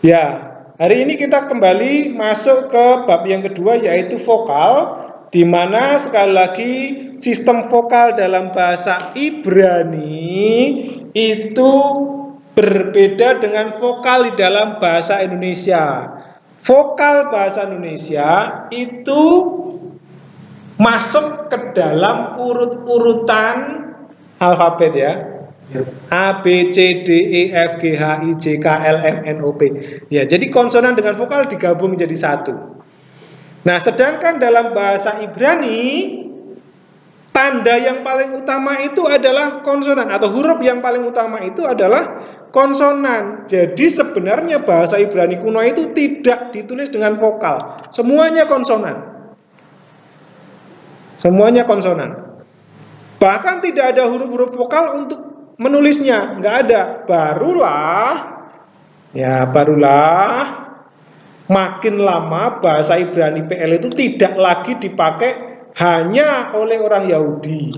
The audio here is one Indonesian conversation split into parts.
Ya, hari ini kita kembali masuk ke bab yang kedua, yaitu vokal, di mana sekali lagi sistem vokal dalam bahasa Ibrani itu berbeda dengan vokal di dalam bahasa Indonesia. Vokal bahasa Indonesia itu masuk ke dalam urut-urutan alfabet ya. A, B, C, D, E, F, G, H, I, J, K, L, M, N, O, P. Ya, jadi konsonan dengan vokal digabung jadi satu. Nah, sedangkan dalam bahasa Ibrani, tanda yang paling utama itu adalah konsonan, atau huruf yang paling utama itu adalah konsonan. Jadi sebenarnya bahasa Ibrani kuno itu tidak ditulis dengan vokal, semuanya konsonan. Semuanya konsonan. Bahkan tidak ada huruf-huruf vokal untuk menulisnya, nggak ada. Barulah makin lama bahasa Ibrani PL itu tidak lagi dipakai hanya oleh orang Yahudi.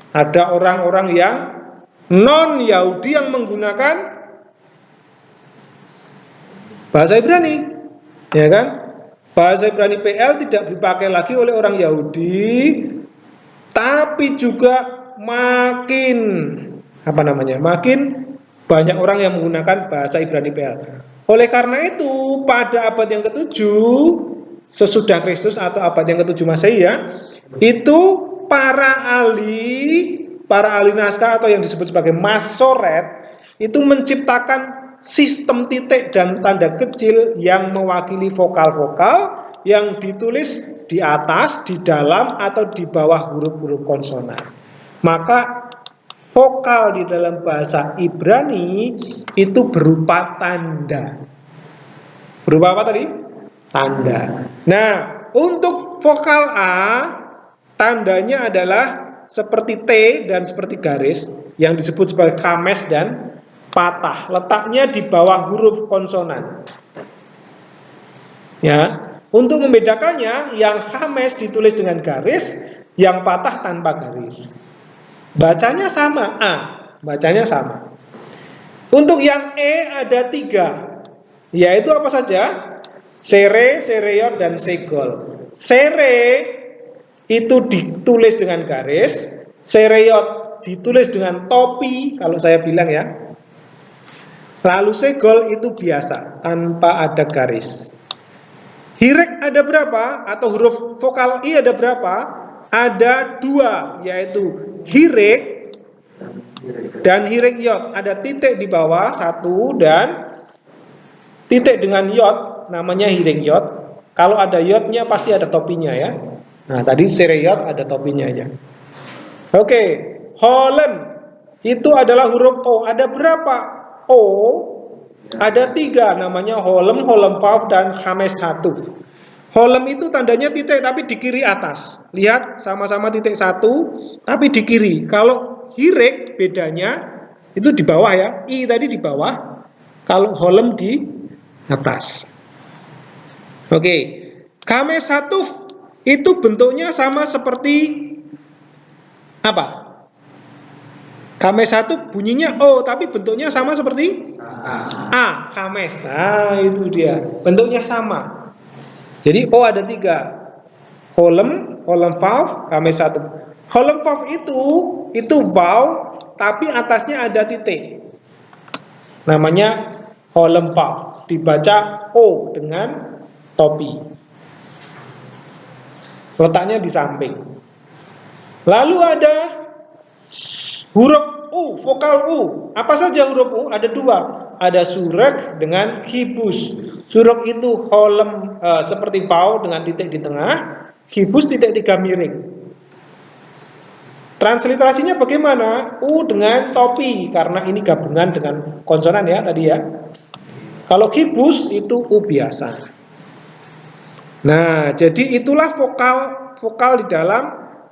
Ada orang-orang yang non Yahudi yang menggunakan bahasa Ibrani, ya kan? Bahasa Ibrani PL tidak dipakai lagi oleh orang Yahudi, tapi juga makin makin banyak orang yang menggunakan bahasa Ibrani PL. Oleh karena itu, pada abad yang ke-7 sesudah Kristus atau abad yang ke-7 Masehi ya, itu para ahli naskah atau yang disebut sebagai masoret itu menciptakan sistem titik dan tanda kecil yang mewakili vokal-vokal yang ditulis di atas, di dalam, atau di bawah huruf-huruf konsonan. Maka vokal di dalam bahasa Ibrani itu berupa tanda. Berupa apa tadi? Tanda. Nah, untuk vokal A, tandanya adalah seperti T dan seperti garis yang disebut sebagai kames dan patah. Letaknya di bawah huruf konsonan. Ya, untuk membedakannya, yang kames ditulis dengan garis, yang patah tanpa garis. Bacanya sama, A, bacanya sama. Untuk yang E ada 3, yaitu apa saja? Sere, sereyot, dan segol. Sere itu ditulis dengan garis, sereyot ditulis dengan topi, kalau saya bilang ya. Lalu segol itu biasa, tanpa ada garis. Hirek ada berapa? Atau huruf vokal I ada berapa? Ada 2, yaitu hirek dan hirek yot. Ada titik di bawah 1 dan titik dengan yot, namanya hirek yot. Kalau ada yotnya pasti ada topinya ya. Nah, tadi sereyot ada topinya aja. Oke, holem itu adalah huruf O. Ada berapa O? Ada 3, namanya holem, holem vav, dan hames hatuf. Holem itu tandanya titik tapi di kiri atas. Lihat sama-sama titik 1 tapi di kiri. Kalau hirek bedanya itu di bawah ya. I tadi di bawah. Kalau holem di atas. Oke. Hames hatuf itu bentuknya sama seperti apa? Kames 1 bunyinya O, tapi bentuknya sama seperti A, kames. Nah, itu dia. Bentuknya sama. Jadi O ada 3. Holem, holem vav, kames 1. Holem vav itu vav, tapi atasnya ada titik. Namanya holem vav. Dibaca O dengan topi. Letaknya di samping. Lalu ada huruf U, vokal U. Apa saja huruf U? Ada 2. Ada surek dengan hibus. Surek itu holem seperti vav dengan titik di tengah. Hibus titik 3 miring. Transliterasinya bagaimana? U dengan topi, karena ini gabungan dengan konsonan ya tadi ya. Kalau hibus itu U biasa. Nah, jadi itulah vokal di dalam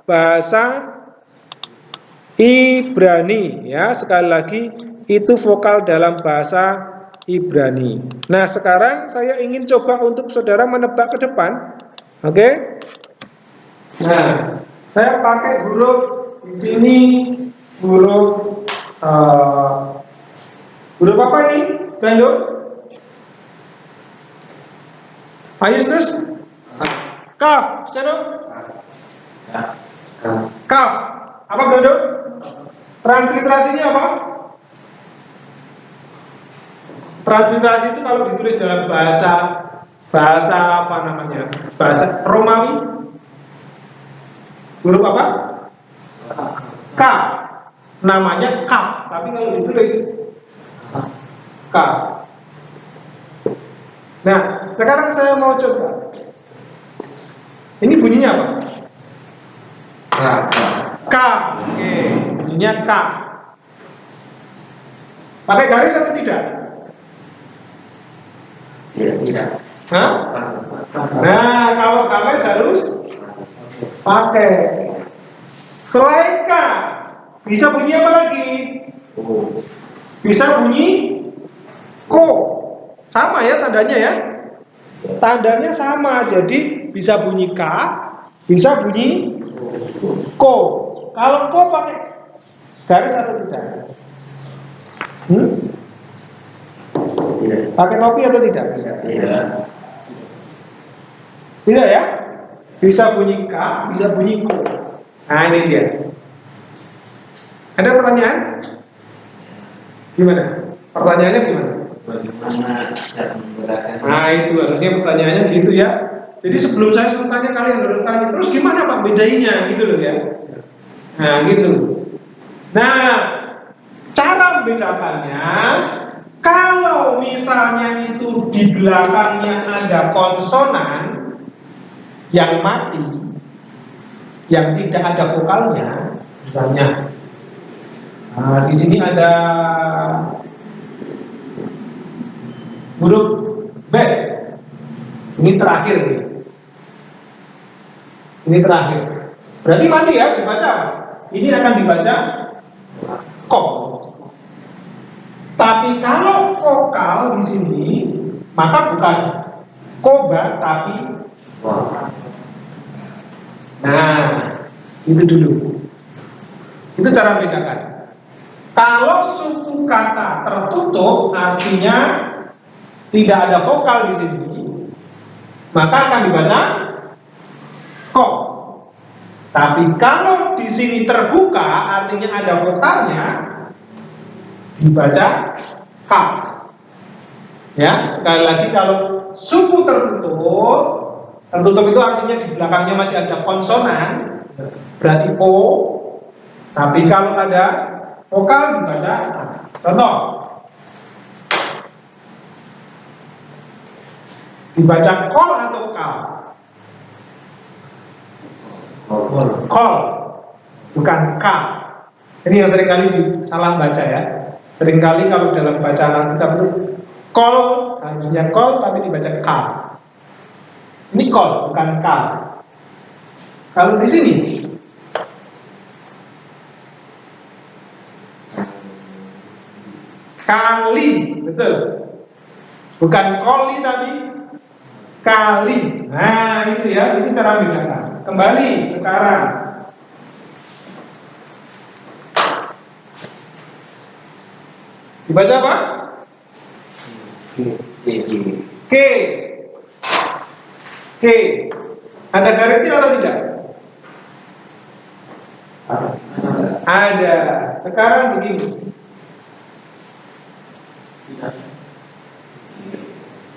bahasa Ibrani ya. Sekali lagi itu vokal dalam bahasa Ibrani. Nah, sekarang saya ingin coba untuk saudara menebak ke depan. Oke? Nah, saya pakai huruf di sini huruf apa ini? Brando? Ayo Yustus. Kaf, Seno. Kaf. Apa Dodo? Transliterasinya apa? Transliterasi itu kalau ditulis dalam bahasa apa namanya? Bahasa Romawi. Huruf apa? K. Namanya kaf, tapi kalau ditulis K. Nah, sekarang saya mau coba. Ini bunyinya apa? K. Oke, bunyinya K. Pakai garis atau tidak? Tidak. Hah? Nah, kalau garis harus pakai. Selain K, bisa bunyi apa lagi? Bisa bunyi ko. Sama ya tandanya ya. Tandanya sama, jadi bisa bunyi K, bisa bunyi ko. Kalau ko pakai garis atau tidak? Pakai topi atau tidak? Tidak ya? Bisa bunyi K, bisa bunyi ko. Nah ini dia. Ada pertanyaan? Gimana? Pertanyaannya gimana? Bagaimana cara menggunakan? Nah itu harusnya pertanyaannya gitu ya. Jadi sebelum saya suruh tanya kalian harus tanya. Terus gimana Pak bedainya gitu loh ya. Nah gitu. Nah cara membedakannya, kalau misalnya itu di belakangnya ada konsonan yang mati, yang tidak ada vokalnya, misalnya, di sini ada huruf B, ini terakhir nih. Ini terakhir. Berarti mati ya dibaca. Ini akan dibaca ko. Tapi kalau vokal di sini, maka bukan koba tapi nah, itu dulu. Itu cara bedakan. Kalau suku kata tertutup artinya tidak ada vokal di sini, maka akan dibaca ko. Tapi kalau di sini terbuka artinya ada vokalnya, dibaca k. Ya, sekali lagi kalau suku tertutup itu artinya di belakangnya masih ada konsonan, berarti o. Tapi kalau ada vokal dibaca k. Contoh, dibaca kol atau kal? Kol, bukan k. Ini yang seringkali salah baca ya. Seringkali kalau dalam bacaan kita itu kol, harusnya kol tapi dibaca kal. Ini kol, bukan kal. Kalau di sini kali, betul. Bukan koli tapi kali. Nah, itu ya, itu cara membedakan. Kembali sekarang. Dibaca apa? K. K. Ada garisnya atau tidak? Ada. Sekarang begini.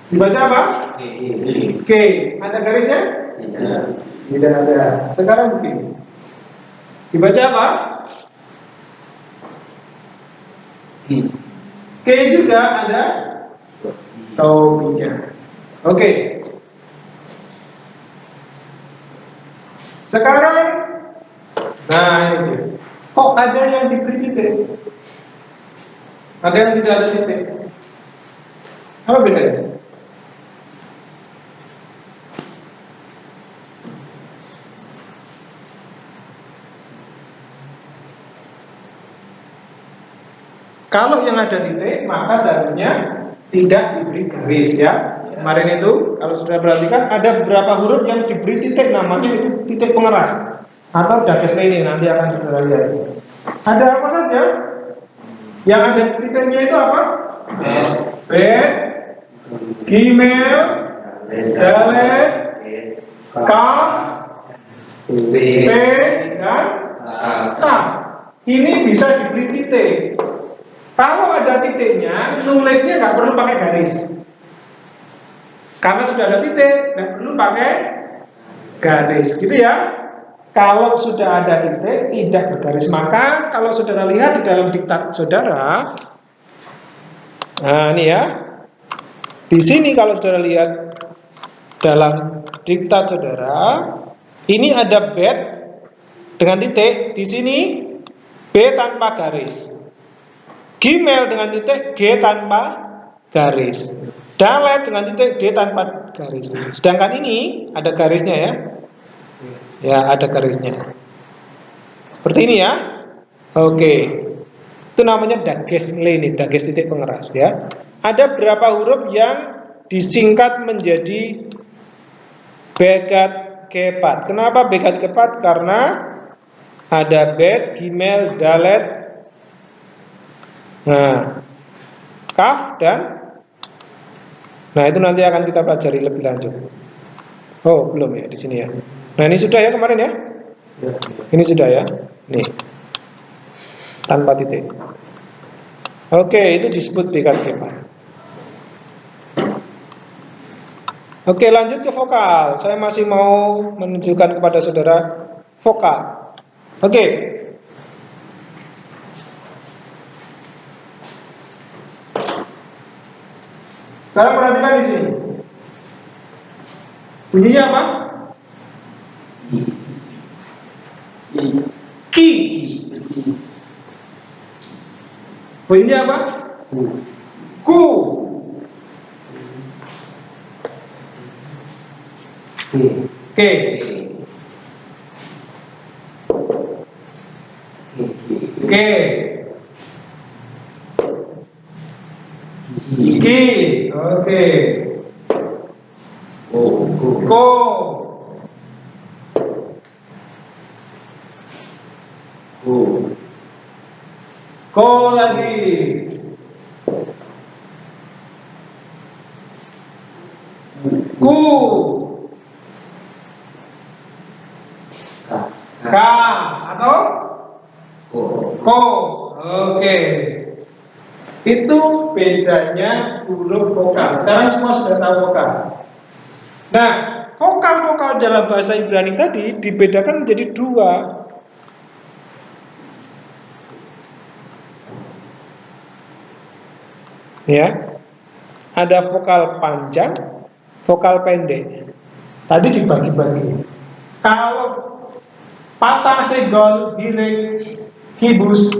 Dibaca apa? K. Ada garisnya? Tidak ada. Sekarang begini. Dibaca apa? K juga ada topinya. Oke. Sekarang, nah ini. Kok ada yang diberi titik? Ada yang tidak ada titik? Apa bedanya? Kalau yang ada titik, maka seharusnya tidak diberi garis ya. Kemarin itu, kalau sudah perhatikan, ada beberapa huruf yang diberi titik, namanya itu titik pengeras atau dakes ini, nanti akan saudara lihat. Ada apa saja? Yang ada titiknya itu apa? B, Gmail, dalet, kaf, B, p, dan k. Ini bisa diberi titik. Kalau ada titiknya, nulisnya nggak perlu pakai garis. Karena sudah ada titik, nggak perlu pakai garis, gitu ya. Kalau sudah ada titik, tidak bergaris. Maka kalau saudara lihat di dalam diktat saudara, nah ini ya, di sini kalau saudara lihat dalam diktat saudara, ini ada bed dengan titik, di sini B tanpa garis, Gmail dengan titik, G tanpa garis, dalet dengan titik, D tanpa garis. Sedangkan ini ada garisnya ya. Ya, ada garisnya. Seperti ini ya. Oke. Itu namanya dages nih, dages titik pengeras ya. Ada berapa huruf yang disingkat menjadi begat kepat. Kenapa begat kepat? Karena ada bet, gimel, dalet, nah, kaf dan, nah itu nanti akan kita pelajari lebih lanjut. Oh belum ya di sini ya. Nah ini sudah ya kemarin ya. Ini sudah ya. Nih tanpa titik. Oke, itu disebut begat kepat. Oke, lanjut ke vokal. Saya masih mau menunjukkan kepada saudara vokal. Oke. Sekarang perhatikan di sini. Bunyinya apa? Ki. Bunyinya apa? Ku. Oke. Oke. Ki. Oke. Ko. Ko lagi. Ku. K atau ko. Oke. Itu bedanya huruf vokal. Sekarang semua sudah tahu vokal. Nah, vokal-vokal dalam bahasa Ibrani tadi dibedakan menjadi dua. Ya. Ada vokal panjang, vokal pendek. Tadi dibagi-bagi. Kalau patah, segol, hirik, hibus,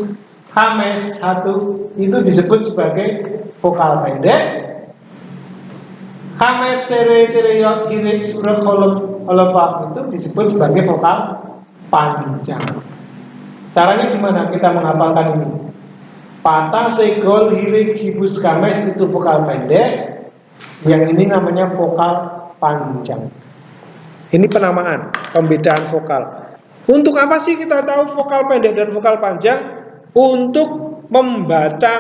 hames, satu itu disebut sebagai vokal pendek. Hames, sere, sereyot, hirik, surek, holopap itu disebut sebagai vokal panjang. Caranya gimana kita menghafalkan ini? Patah, segol, hirik, hibus, hames itu vokal pendek. Yang ini namanya vokal panjang. Ini penamaan, pembedaan vokal. Untuk apa sih kita tahu vokal pendek dan vokal panjang? Untuk membaca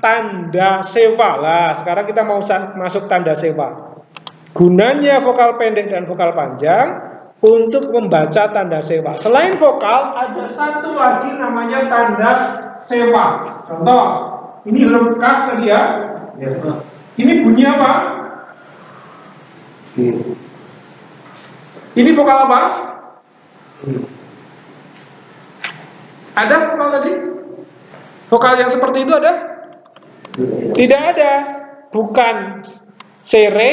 tanda sewa. Lah, sekarang kita mau masuk tanda sewa. Gunanya vokal pendek dan vokal panjang untuk membaca tanda sewa. Selain vokal, ada satu lagi namanya tanda sewa. Contoh, ini huruf K tadi ya. Ini bunyi apa? Ini vokal apa? Ada vokal tadi? Vokal yang seperti itu ada? Tidak ada. Bukan sere,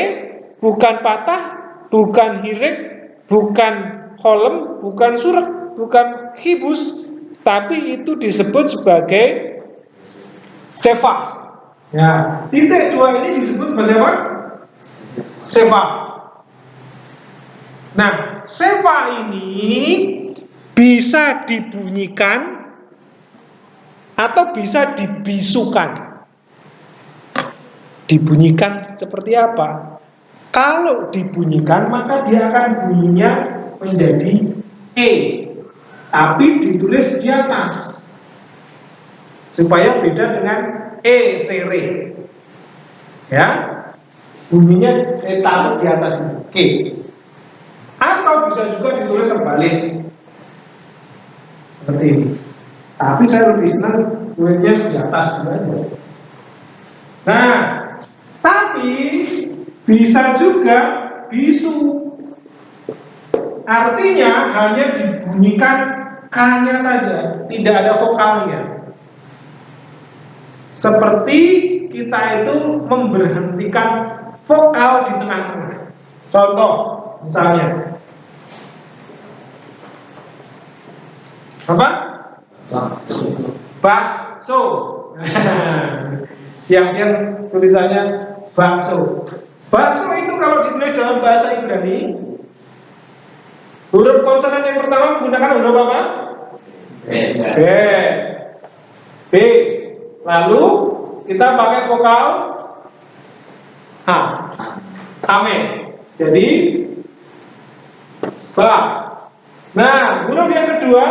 bukan patah, bukan hirik, bukan holem, bukan surek, bukan hibus, tapi itu disebut sebagai sefa. Ya, titik dua ini disebut sebagai apa? Sefa. Nah, sefa ini bisa dibunyikan atau bisa dibisukan. Dibunyikan seperti apa? Kalau dibunyikan maka dia akan bunyinya menjadi E, tapi ditulis di atas supaya beda dengan E sere. Ya. bunyinya saya taruh di atas ini. Oke. Atau bisa juga ditulis terbalik seperti ini. Tapi saya lebih senang tulisnya di atas sebenarnya. Nah, tapi bisa juga bisu. Artinya hanya dibunyikan K-nya saja, tidak ada vokalnya. Seperti kita itu memberhentikan vokal di tengah-tengah. Contoh, misalnya apa? Bakso. Siang-siang tulisannya bakso. Bakso itu kalau ditulis dalam bahasa Ibrani, huruf konsonan yang pertama menggunakan huruf apa? B. B. Lalu kita pakai vokal H. Hames. Jadi ba. Nah, huruf yang kedua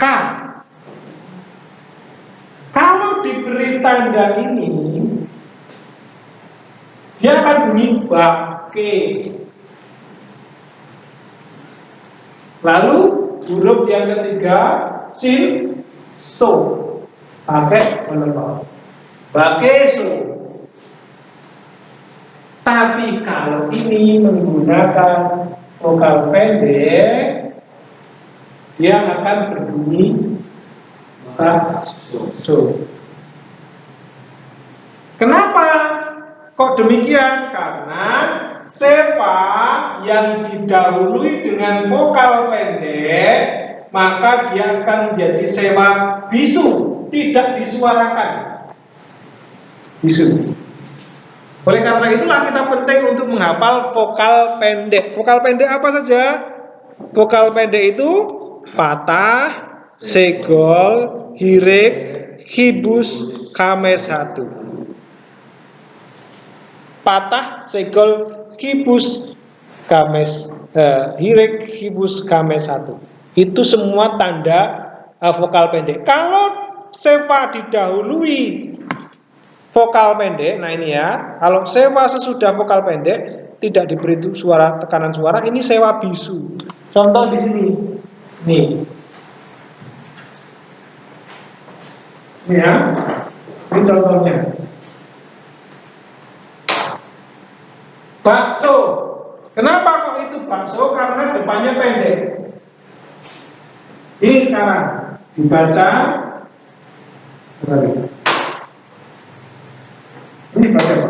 K. Kalau diberi tanda ini, dia akan bunyi bake. Lalu huruf yang ketiga sin so, pakai pelepah bakeso. Tapi kalau ini menggunakan vokal pendek, dia akan berbunyi bakso. Kenapa kok demikian? Karena sepa yang didahului dengan vokal pendek, maka dia akan menjadi sepa bisu, tidak disuarakan. Bisu. Oleh karena itulah kita penting untuk menghafal vokal pendek. Vokal pendek apa saja? Vokal pendek itu patah, segol, hirik, hibus, kames satu. Patah, segol, hibus, kames, hirik, hibus, kames satu. Itu semua tanda vokal pendek. Kalau sepa didahului vokal pendek, nah ini ya, kalau sewa sesudah vokal pendek tidak diberi suara tekanan suara, ini sewa bisu. Contoh di sini, nih, ini ya, ini contohnya. Bakso. Kenapa kok itu bakso? Karena depannya pendek. Ini sekarang dibaca. Ini baca apa?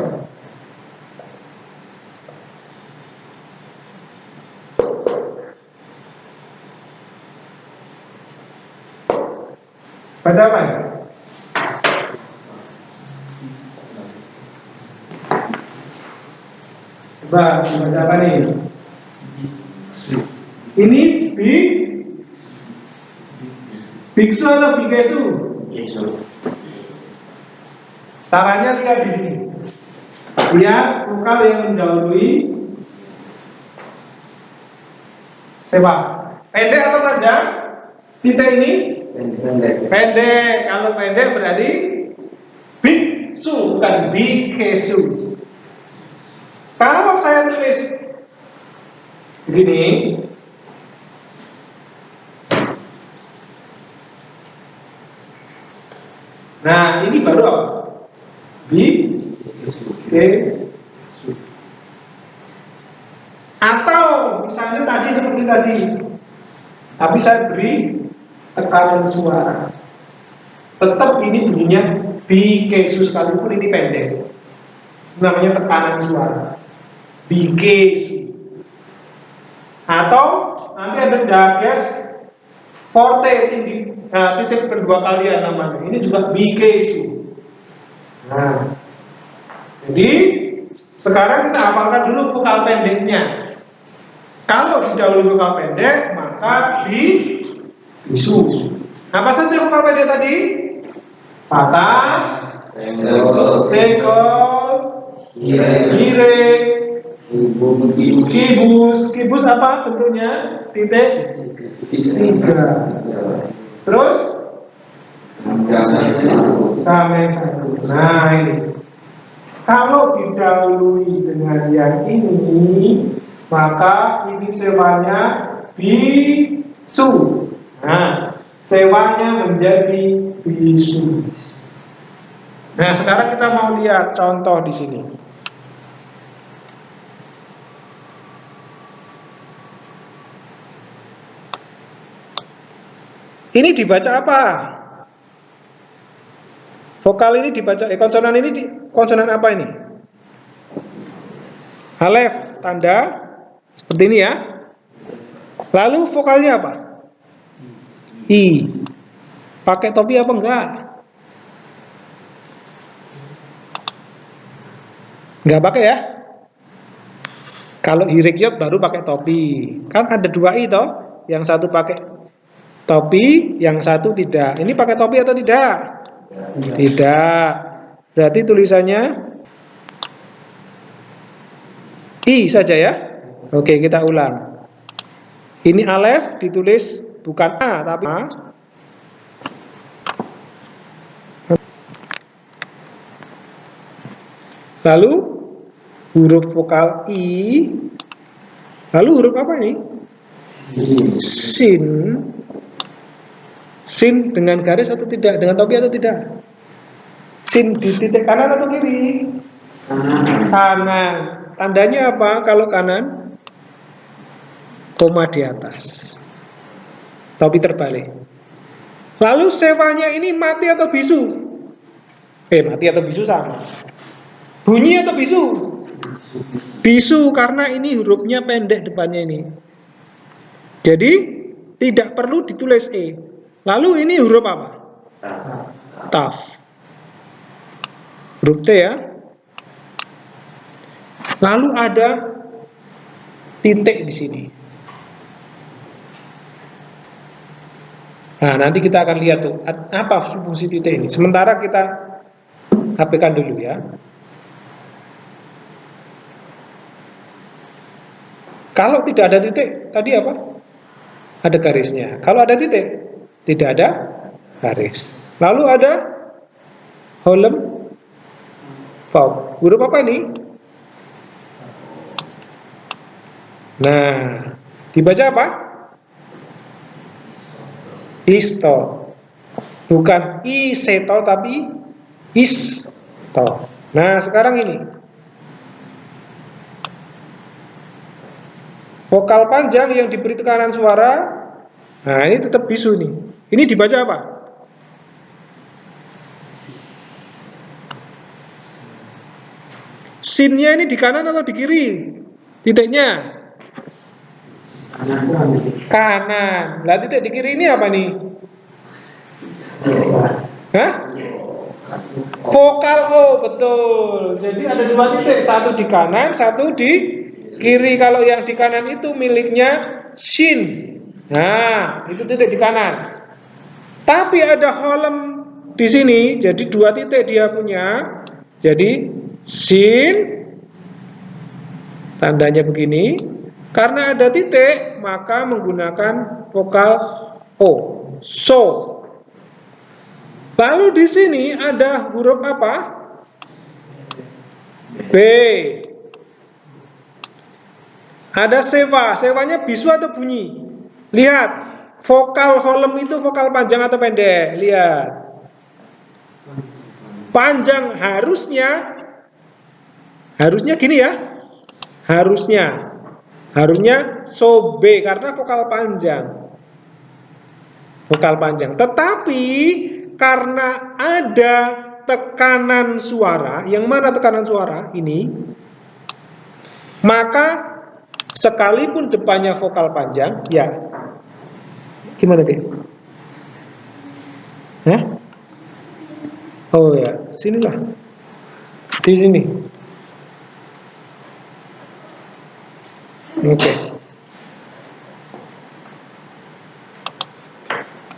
Baca apa ya? Coba baca apa nih? Ini biksu atau bikesu? Caranya lihat di sini. Lihat vokal yang mendahului sewa. Pendek atau panjang? Titik ini pendek. Kalau pendek berarti biksu, bukan bikesu. Kalau saya tulis begini, nah ini baru apa? Bikesu. Atau misalnya tadi seperti tadi, tapi saya beri tekanan suara, tetap ini bunyinya bikesu sekalipun ini pendek. Namanya tekanan suara, bikesu. Atau nanti ada dages forte tinggi, nah, titik kedua kalian namanya. Ini juga bikesu. Nah, jadi sekarang kita hafalkan dulu vokal pendeknya. Kalau didahului vokal pendek, maka bisu. Apa saja vokal pendek tadi? Patah, segol, hirik, kibus apa bentuknya? Titik 3. Terus kames satu. Nah ini. Kalau didahului dengan yang ini, maka ini sewanya bisu. Nah, sewanya menjadi bisu. Nah, sekarang kita mau lihat contoh di sini. Ini dibaca apa? Vokal ini dibaca, konsonan ini konsonan apa ini? Alef, tanda seperti ini ya. Lalu vokalnya apa? I. Pakai topi apa enggak? Enggak pakai ya. Kalau hirikyot baru pakai topi. Kan ada dua I toh. Yang satu pakai topi, yang satu tidak. Ini pakai topi atau tidak? Tidak. Berarti tulisannya I saja ya. Oke, kita ulang. Ini alef ditulis bukan A tapi A. Lalu huruf vokal I. Lalu huruf apa ini? Sin. Sin dengan garis atau tidak? Dengan topi atau tidak? Sin di titik kanan atau kiri? Kanan. Tandanya apa kalau kanan? Koma di atas. Topi terbalik. Lalu sewanya ini mati atau bisu? Mati atau bisu sama. Bunyi atau bisu? Bisu karena ini hurufnya pendek depannya ini. Jadi tidak perlu ditulis E. Lalu ini huruf apa? Taf. Huruf T ya. Lalu ada titik di sini. Nah, nanti kita akan lihat tuh apa fungsi titik ini. Sementara kita hapkan dulu ya. Kalau tidak ada titik, tadi apa? Ada garisnya. Kalau ada titik, tidak ada garis. Lalu ada holem vauk. Huruf apa ini? Nah, dibaca apa? Isto. Bukan iseto tapi isto. Nah, sekarang ini vokal panjang yang diberi tekanan suara. Nah, ini tetap bisu nih. Ini dibaca apa? Sinnya ini di kanan atau di kiri? Titiknya kanan. Lah titik di kiri ini apa nih? Hah? Vokal O, betul. Jadi ada dua titik, satu di kanan, satu di kiri. Kalau yang di kanan itu miliknya shin. Nah, itu titik di kanan. Tapi ada holem di sini, jadi dua titik dia punya. Jadi shin, tandanya begini. Karena ada titik, maka menggunakan vokal O. So. Lalu di sini ada huruf apa? B. Ada sewa. Sewanya bisu atau bunyi? Lihat, vokal holem itu vokal panjang atau pendek? Lihat. Panjang harusnya gini ya. Harusnya so B karena vokal panjang. Vokal panjang. Tetapi karena ada tekanan suara, yang mana tekanan suara ini? Maka sekalipun depannya vokal panjang, ya. Gimana deh? Hah? Oh ya, sinilah. Di sini. Oke.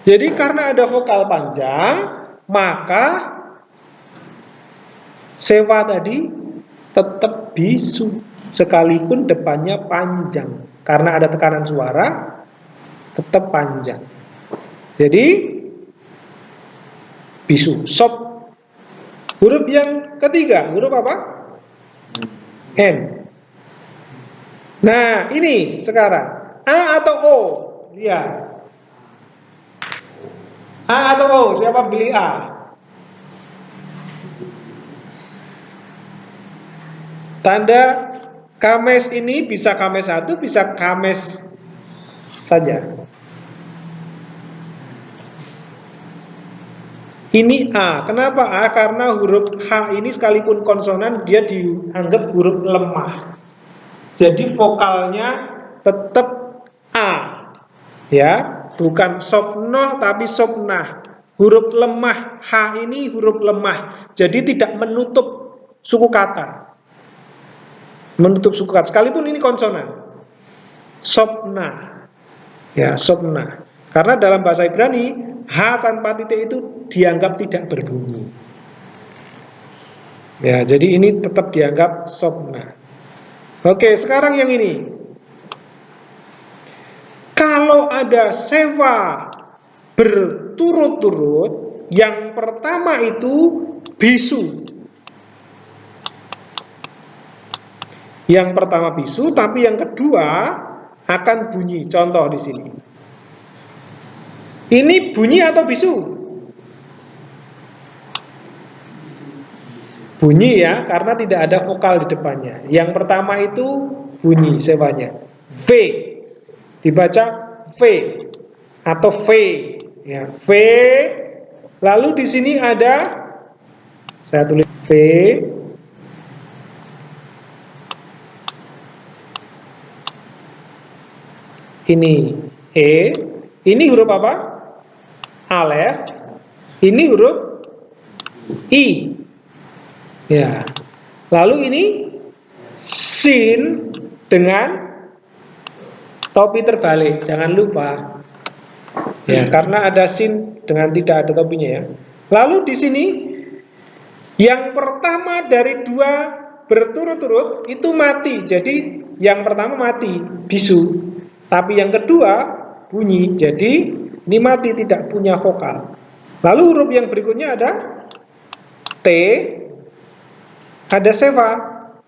Jadi karena ada vokal panjang, maka sewa tadi tetap bisu sekalipun depannya panjang. Karena ada tekanan suara, tetap panjang. Jadi bisu, sop. Huruf yang ketiga, huruf apa? N. Nah, ini sekarang A atau O? Lihat. A atau O? Siapa pilih A? Tanda kames ini bisa kames 1, bisa kames saja. Ini A. Kenapa A? Karena huruf H ini sekalipun konsonan dia dianggap huruf lemah. Jadi vokalnya tetap A. Ya, bukan sopnoh tapi sopnah. Huruf lemah H ini huruf lemah. Jadi tidak menutup suku kata. Menutup suku kata sekalipun ini konsonan. Sopnah. Ya, sopnah. Karena dalam bahasa Ibrani H tanpa titik itu dianggap tidak berbunyi. Ya, jadi ini tetap dianggap sopna. Oke, sekarang yang ini. Kalau ada sewa berturut-turut, yang pertama itu bisu. Yang pertama bisu, tapi yang kedua akan bunyi. Contoh di sini. Ini bunyi atau bisu? Bunyi ya, karena tidak ada vokal di depannya. Yang pertama itu bunyi sewanya. V. Dibaca V atau V. Ya, V. Lalu di sini ada saya tulis V. Ini E. Ini huruf apa? Alef. Ini huruf I. Ya. Lalu ini sin dengan topi terbalik. Jangan lupa. Ya, karena ada sin dengan tidak ada topinya ya. Lalu di sini yang pertama dari dua berturut-turut itu mati. Jadi yang pertama mati, bisu. Tapi yang kedua bunyi. Jadi ini mati, tidak punya vokal. Lalu huruf yang berikutnya ada T. Ada sewa,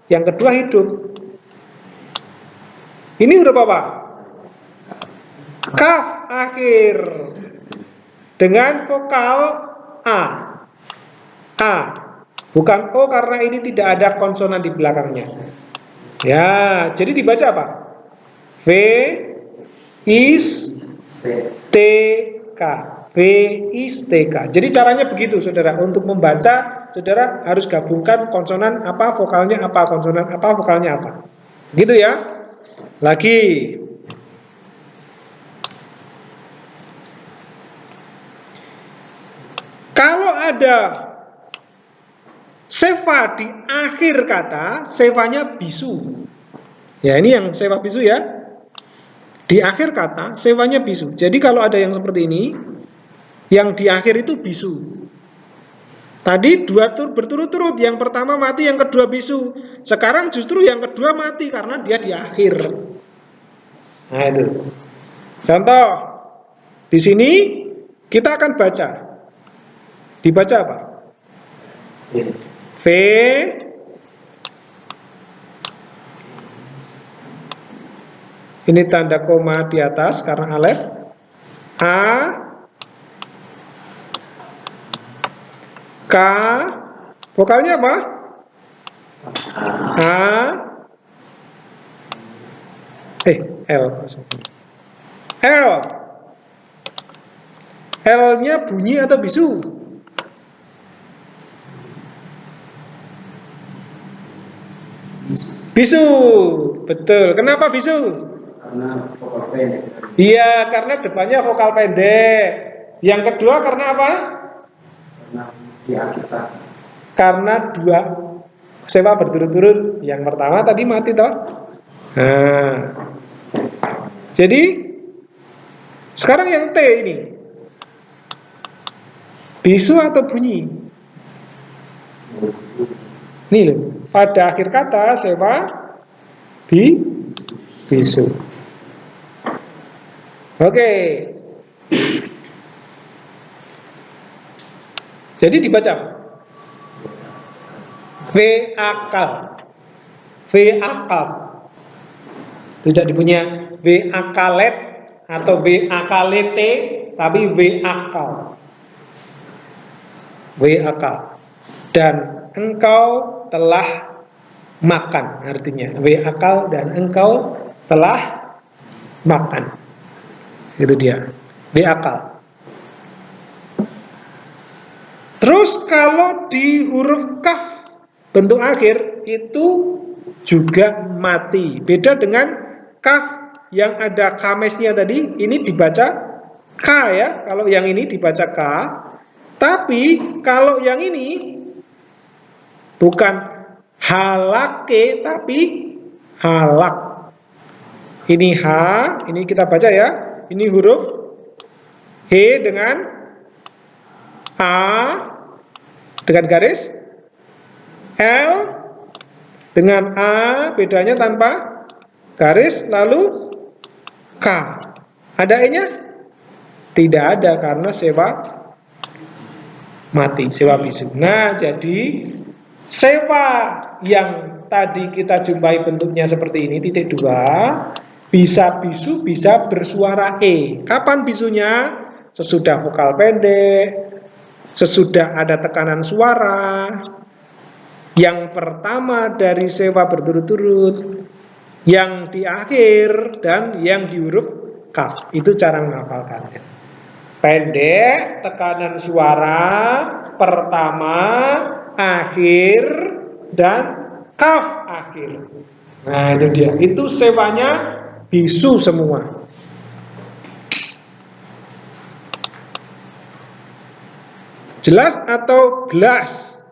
yang kedua hidup. Ini huruf apa? Kaf akhir dengan vokal A. A, bukan O karena ini tidak ada konsonan di belakangnya. Ya, jadi dibaca apa? V is T K. V is T K. Jadi caranya begitu, saudara. Untuk membaca, saudara harus gabungkan konsonan apa, vokalnya apa, konsonan apa, vokalnya apa. Gitu ya. Lagi. Kalau ada sewa di akhir kata, sewanya bisu. Ya, ini yang sewa bisu ya. Di akhir kata, sewanya bisu. Jadi kalau ada yang seperti ini, yang di akhir itu bisu. Tadi dua berturut-turut, yang pertama mati, yang kedua bisu. Sekarang justru yang kedua mati karena dia di akhir. Nah itu. Contoh, di sini kita akan baca. Dibaca apa? V. Ini tanda koma di atas karena alef. A. K. Vokalnya apa? A. L. L. L-nya bunyi atau bisu? Bisu. Betul. Kenapa bisu? Karena vokal pendek. Iya, karena depannya vokal pendek. Yang kedua karena apa? Karena di akhir kata. Karena dua sewa berturut-turut. Yang pertama tadi mati toh. Nah, jadi sekarang yang T ini bisu atau bunyi? Nih loh, pada akhir kata sewa bisu. Oke. Jadi dibaca V akal. V akal. Tidak dipunya V akalet atau V akalete, tapi V akal. V akal. Dan engkau telah makan, artinya W akal dan engkau telah makan. Itu dia, W akal. Terus kalau di huruf kaf bentuk akhir itu juga mati. Beda dengan kaf yang ada kamesnya tadi, ini dibaca K ya. Kalau yang ini dibaca K. Tapi kalau yang ini bukan halake tapi halak. Ini H, ini kita baca ya. Ini huruf H dengan A dengan garis, L dengan A bedanya tanpa garis, lalu K. Ada E-nya? Tidak ada karena sewa mati, sewa bisu. Nah, jadi sewa yang tadi kita jumpai bentuknya seperti ini, titik 2, bisa bisu, bisa bersuara E. Kapan bisunya? Sesudah vokal pendek, sesudah ada tekanan suara, yang pertama dari sewa berturut-turut, yang di akhir, dan yang di huruf kaf. Itu cara menghafalkannya. Pendek, tekanan suara, pertama, akhir, dan kaf akhir. Nah itu dia, itu sewanya bisu semua. Jelas atau gelas?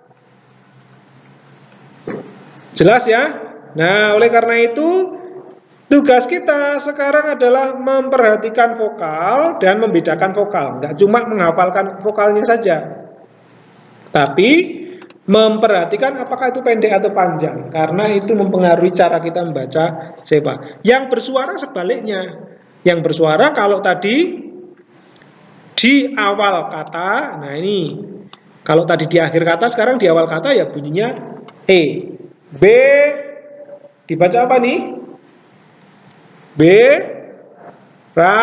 Jelas ya? Nah oleh karena itu tugas kita sekarang adalah memperhatikan vokal dan membedakan vokal. Nggak cuma menghafalkan vokalnya saja, tapi memperhatikan apakah itu pendek atau panjang, karena itu mempengaruhi cara kita membaca sewa. Yang bersuara sebaliknya. Yang bersuara kalau tadi di awal kata, nah ini kalau tadi di akhir kata, sekarang di awal kata ya bunyinya E. B dibaca apa nih? B ra.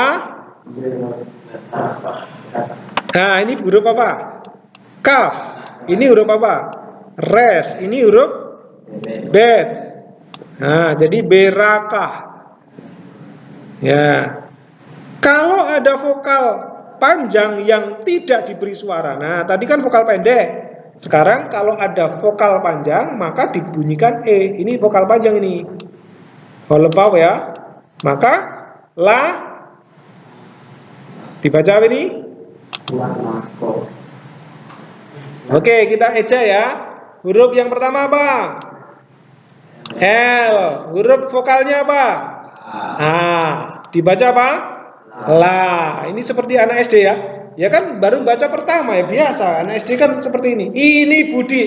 Nah ini huruf apa? Kaf. Ini huruf apa? Res. Ini huruf bet. Nah jadi berakah. Ya. Kalau ada vokal panjang yang tidak diberi suara. Nah, tadi kan vokal pendek. Sekarang kalau ada vokal panjang, maka dibunyikan E. Ini vokal panjang ini. Holepau ya. Maka la dibaca apa ini? Oke, kita eja ya. Huruf yang pertama apa? L. Huruf vokalnya apa? A. Dibaca apa? Lah, ini seperti anak SD ya. Ya kan baru baca pertama ya, biasa. Anak SD kan seperti ini. Ini Budi,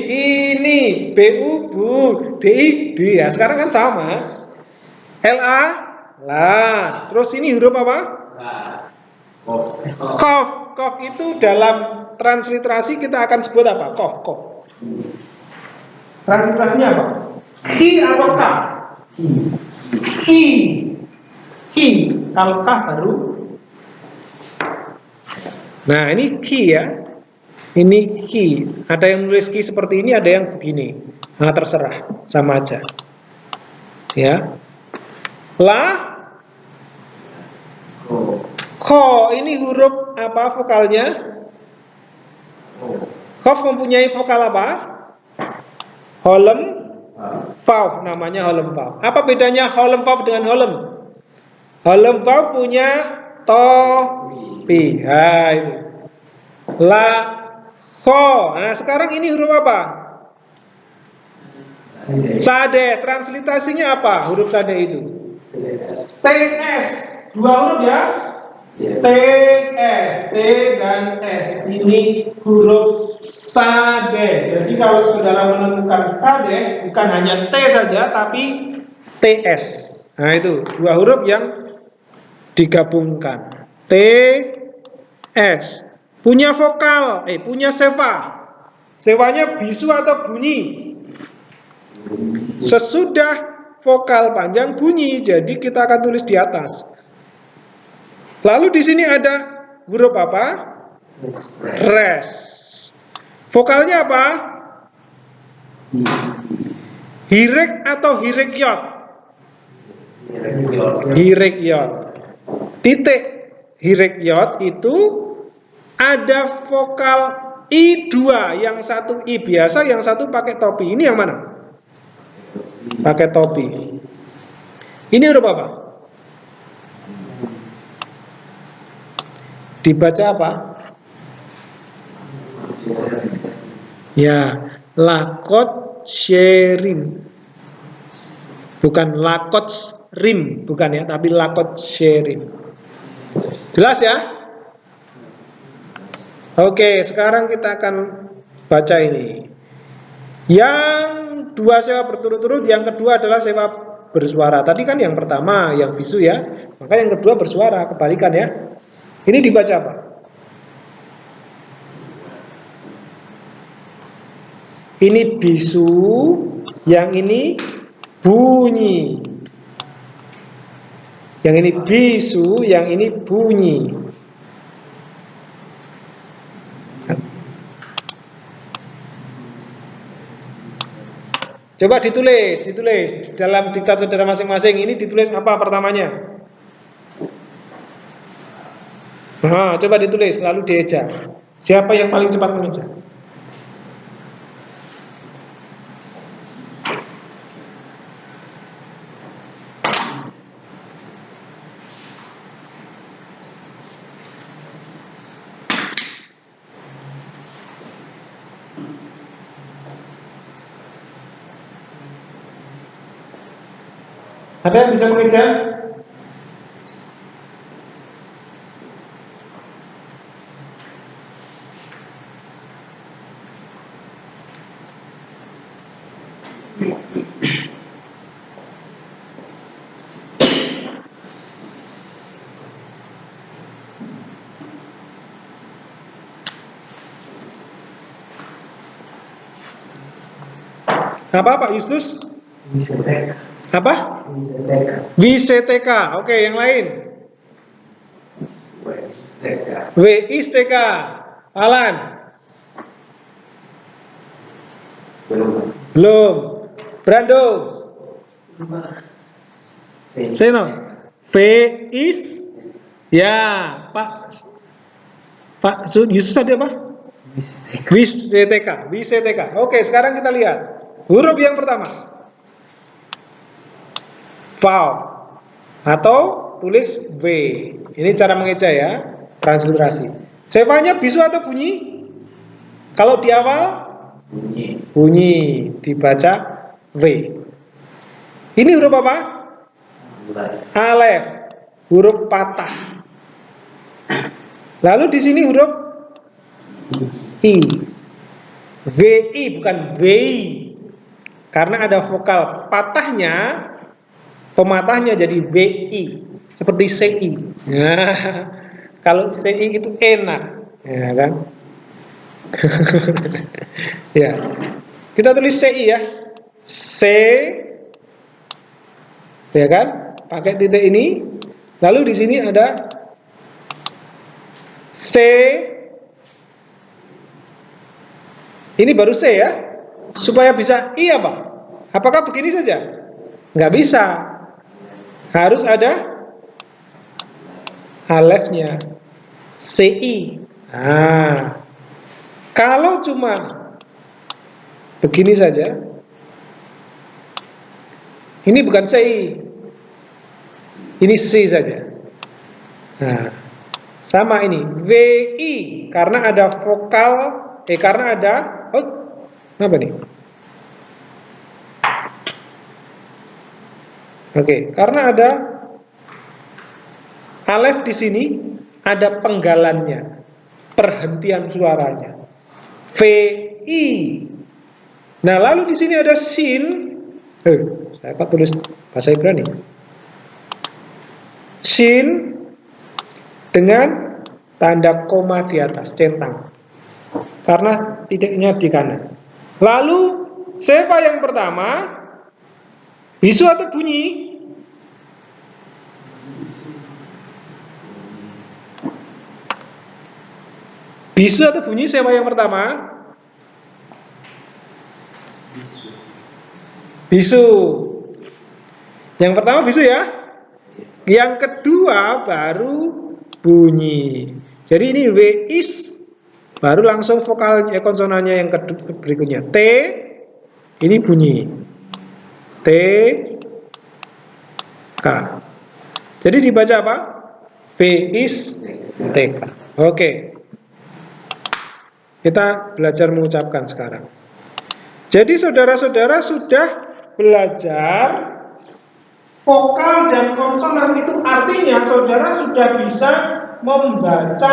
ini BU Bu, DI D ya. Sekarang kan sama. LA lah. Terus ini huruf apa? Kof. Kof itu dalam transliterasi kita akan sebut apa? Kof, kof. Transliterasinya apa? Ki atau K? Ki. Ki. Kalau K baru. Nah ini ki ya. Ini ki. Ada yang menulis ki seperti ini, ada yang begini. Nah terserah, sama aja. Ya. La. Ko. Ini huruf apa vokalnya? Kof mempunyai vokal apa? Holem. Pau. Namanya holem pau. Apa bedanya holem pau dengan holem? Holem pau punya to. Pi. Nah, itu. La ko. Nah, sekarang ini huruf apa? Sade. Translitasinya apa? Huruf sade itu. TS. Dua huruf ya? TS. T dan S. Ini huruf sade. Jadi kalau saudara menemukan sade, bukan hanya T saja, tapi TS. Nah, itu. Dua huruf yang digabungkan. T S punya vokal, punya sewa. Sewanya bisu atau bunyi? Sesudah vokal panjang bunyi, jadi kita akan tulis di atas. Lalu di sini ada huruf apa? Res. Vokalnya apa? Hirek atau hirekyot? Hirekyot. Titik hirekyot itu ada vokal I2, yang satu I biasa, yang satu pakai topi. Ini yang mana? Pakai topi. Ini huruf apa? Dibaca apa? Ya, lakot sherim. Bukan lakot rim, bukan ya, tapi lakot sherim. Jelas ya? Oke, sekarang kita akan baca ini. Yang dua sewa berturut-turut, yang kedua adalah sewa bersuara. Tadi kan yang pertama yang bisu ya, maka yang kedua bersuara, kebalikan ya. Ini dibaca apa? Ini bisu, yang ini bunyi. Yang ini bisu, yang ini bunyi. Coba ditulis dalam diktat saudara masing-masing. Ini ditulis apa pertamanya? Nah, coba ditulis lalu dieja. Siapa yang paling cepat mengeja? Ada yang bisa mengeja? Apa Pak Yustus? Apa? WISTK. Oke, yang lain. WISTK. Alan. Belum. Brando. Seno. VIS. Ya, Pak Yustus tadi apa? WISTK. Oke, sekarang kita lihat huruf yang pertama. Vowel atau tulis V. Ini cara mengeja ya, transliterasi. Sewanya bisu atau bunyi? Kalau di awal bunyi, dibaca V. Ini huruf apa? Alef, huruf patah. Lalu di sini huruf I. VI bukan VI. Karena ada vokal patahnya, pematahnya jadi VI, seperti CI. Nah, kalau CI itu enak, ya kan? Ya, kita tulis CI ya, C, ya kan? Pakai titik ini. Lalu di sini ada C. Ini baru C ya. Supaya bisa I apa? Apakah begini saja? Nggak bisa. Harus ada alefnya. CI. Nah, kalau cuma begini saja, ini bukan CI. Ini C saja. Nah, sama ini VI karena ada vokal karena ada apa nih? Oke, karena ada alef di sini, ada penggalannya, perhentian suaranya. VI. Nah, lalu di sini ada sin. Saya tulis bahasa Ibrani. Sin dengan tanda koma di atas, centang. Karena titiknya di kanan. Lalu siapa yang pertama? Bisu atau bunyi? Bisu atau bunyi, siapa yang pertama? Bisu. Bisu. Yang pertama bisu ya. Yang kedua baru bunyi. Jadi ini W is, baru langsung vokalnya, konsonannya yang berikutnya. T, ini bunyi. T, K. Jadi dibaca apa? V is T K. Oke. Kita belajar mengucapkan sekarang. Jadi saudara-saudara sudah belajar vokal dan konsonan, itu artinya saudara sudah bisa membaca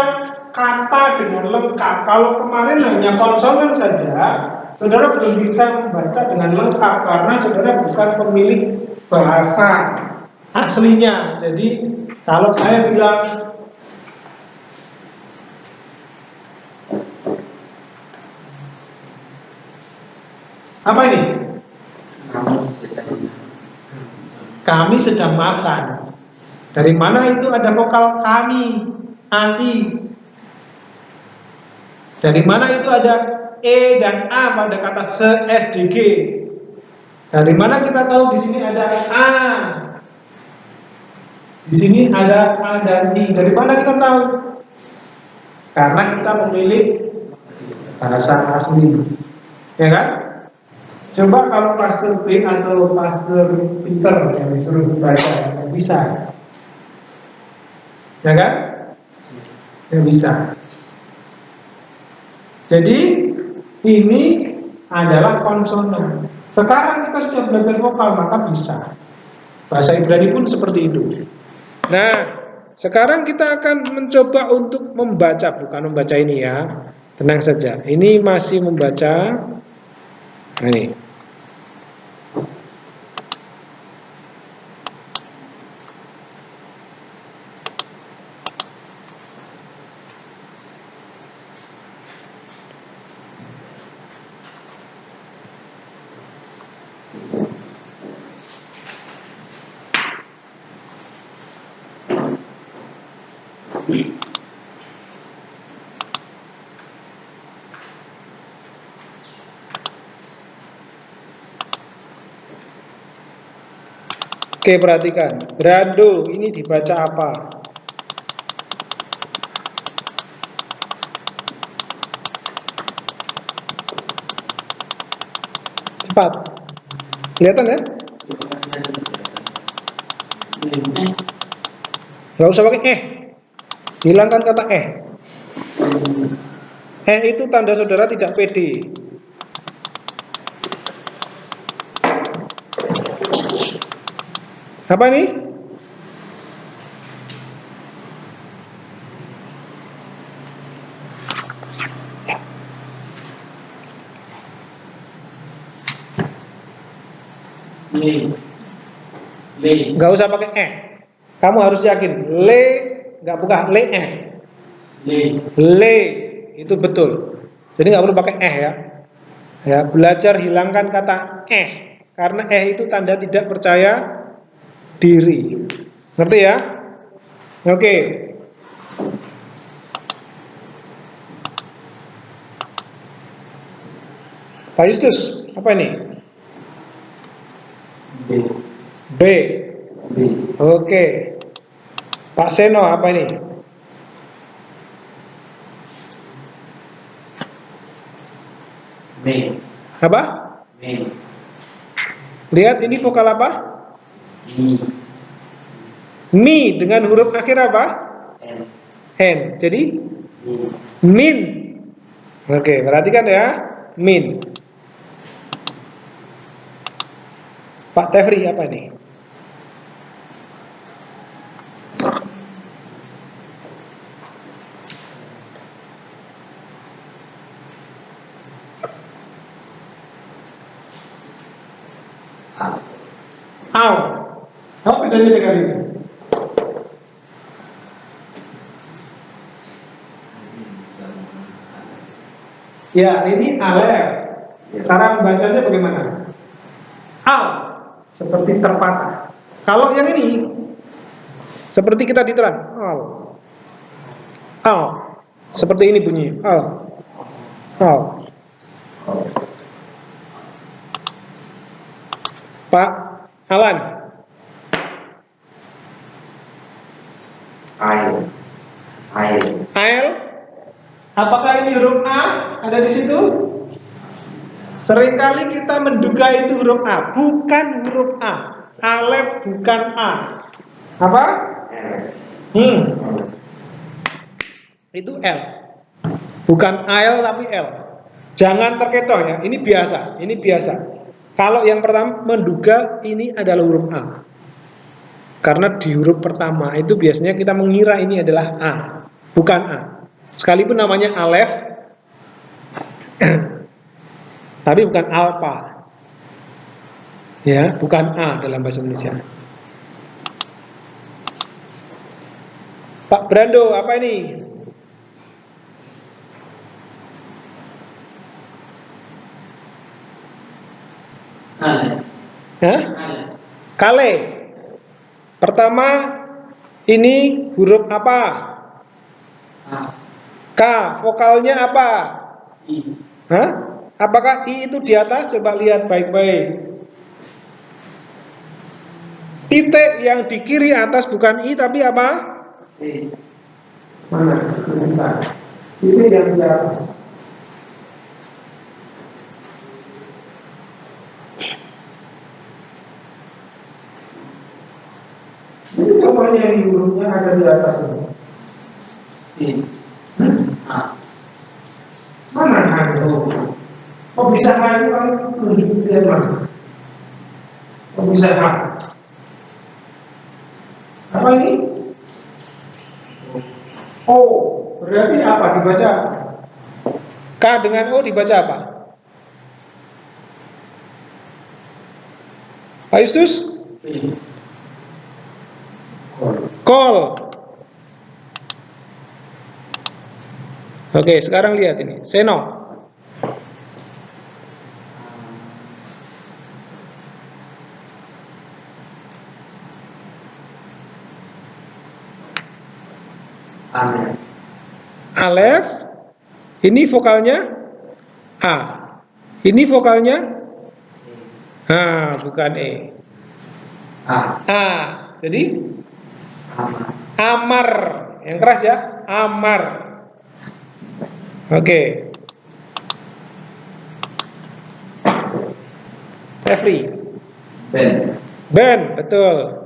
kata dengan lengkap. Kalau kemarin hanya konsonan saja, saudara belum bisa membaca dengan lengkap karena saudara bukan pemilik bahasa aslinya. Jadi kalau saya bilang apa ini? Kami sedang makan. Dari mana itu ada vokal kami, ali? Dari mana itu ada e dan a pada kata se-sdg? Dari mana kita tahu di sini ada a? Di sini ada a dan i. Dari mana kita tahu? Karena kita memilih bahasa asli, ya kan? Coba kalau pastor B atau pastor Peter yang disuruh baca, nggak bisa, ya kan? Nggak bisa. Jadi ini adalah konsonan. Sekarang kita sudah belajar vokal, maka bisa. Bahasa Ibrani pun seperti itu. Nah, sekarang kita akan mencoba untuk membaca, bukan membaca ini ya. Tenang saja. Ini masih membaca. Nah, ini. Oke, perhatikan. Brando ini dibaca apa? Cepat. Kelihatan ya? Gak usah pakai hilangkan kata . Itu tanda saudara tidak pede. Apa ini? Le. Gak usah pakai Kamu harus yakin. Le, gak bukan le Le, itu betul. Jadi gak perlu pakai ya. Ya, belajar hilangkan kata karena itu tanda tidak percaya diri. Ngerti ya? Oke. Pak Justus, apa ini? B. Oke. Pak Seno, apa ini? Me. Apa? Me. Lihat ini vokal apa? Mi. Mi dengan huruf akhir apa? N. Jadi min. Oke, perhatikan ya. Min. Pak Tefri, apa ini? Au. Apa bedanya dengan ini? Ya, ini aler. Cara membacanya bagaimana? Au. seperti terpatah. Kalau yang ini seperti kita ditelan, al, al, seperti ini bunyi, al, al. Pak Alan, Air. Air. al, apakah ini huruf A ada di situ? Seringkali kita menduga itu huruf A, bukan huruf A. Alef bukan A. Apa? Itu L. Bukan AL tapi L. Jangan terkecoh ya. Ini biasa. Ini biasa. Kalau yang pertama menduga ini adalah huruf A. Karena di huruf pertama itu biasanya kita mengira ini adalah A, bukan A. Sekalipun namanya alef, tapi bukan alfa. Ya, bukan A dalam bahasa Indonesia. Pak Brando, apa ini? Hah? Kale. Pertama, ini huruf apa? K. Vokalnya apa? Hah? Apakah I itu di atas? Coba lihat baik-baik. Titik yang di kiri atas bukan I tapi apa? Mana? Titik yang di atas. Ini contohnya yang hurufnya ada di atas ini. Mana H itu? Kok bisa H itu kan tunjuk di mana? Kok bisa H? Apa ini? O. Berarti apa? Dibaca apa? K dengan O dibaca apa? Pak Yustus? Kol. Oke, sekarang lihat ini. Seno. Alef. Ini vokalnya A. Ini vokalnya bukan E. A. Jadi Amar. Yang keras ya. Amar. Oke. Jeffrey. Ben, betul.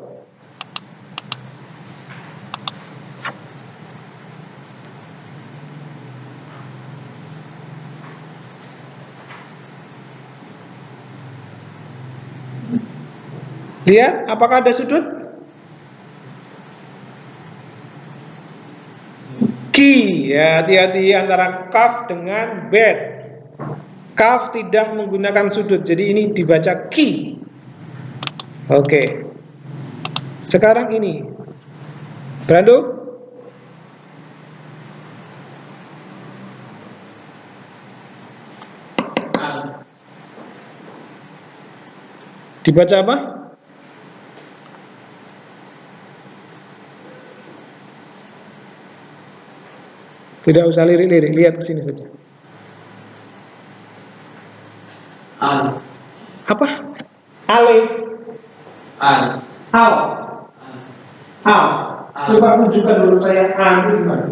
Lihat, apakah ada sudut? Ki, ya hati-hati antara kaf dengan bet. Kaf tidak menggunakan sudut, jadi ini dibaca ki. Oke. Sekarang ini, Brando. Dibaca apa? Tidak usah lirik-lirik, lihat ke sini saja. Apa? Ale. Al. Coba tunjukkan dulu saya A itu gimana?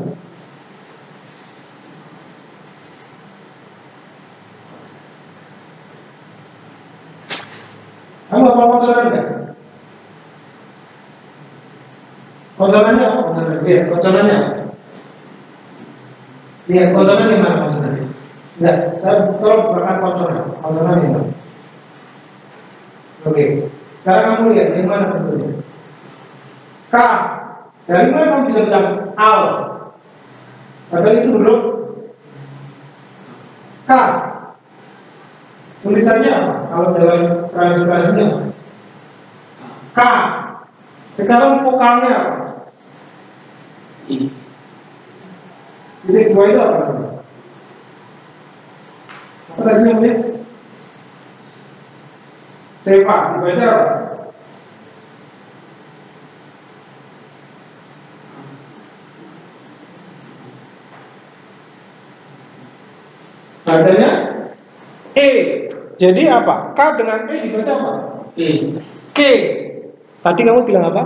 Kamu apa kocoran enggak? Kocorannya apa? Lihat, kocorannya apa? Lihat, kocoran di mana kocorannya? Enggak, saya tolong bahkan kocoran. Kocoran di mana? Oke, sekarang kamu lihat di mana bentuknya? K. Dari mana kamu bisa bilang al? Padahal itu huruf K. Tulisannya apa? Kalau dalam transliterasinya apa? K. Sekarang vokalnya apa? I. Titik dua itu apa? Apa tadi namanya? Seva dibaca apa? Bacanya E. Jadi apa? K dengan E dibaca apa? K. Tadi kamu bilang apa?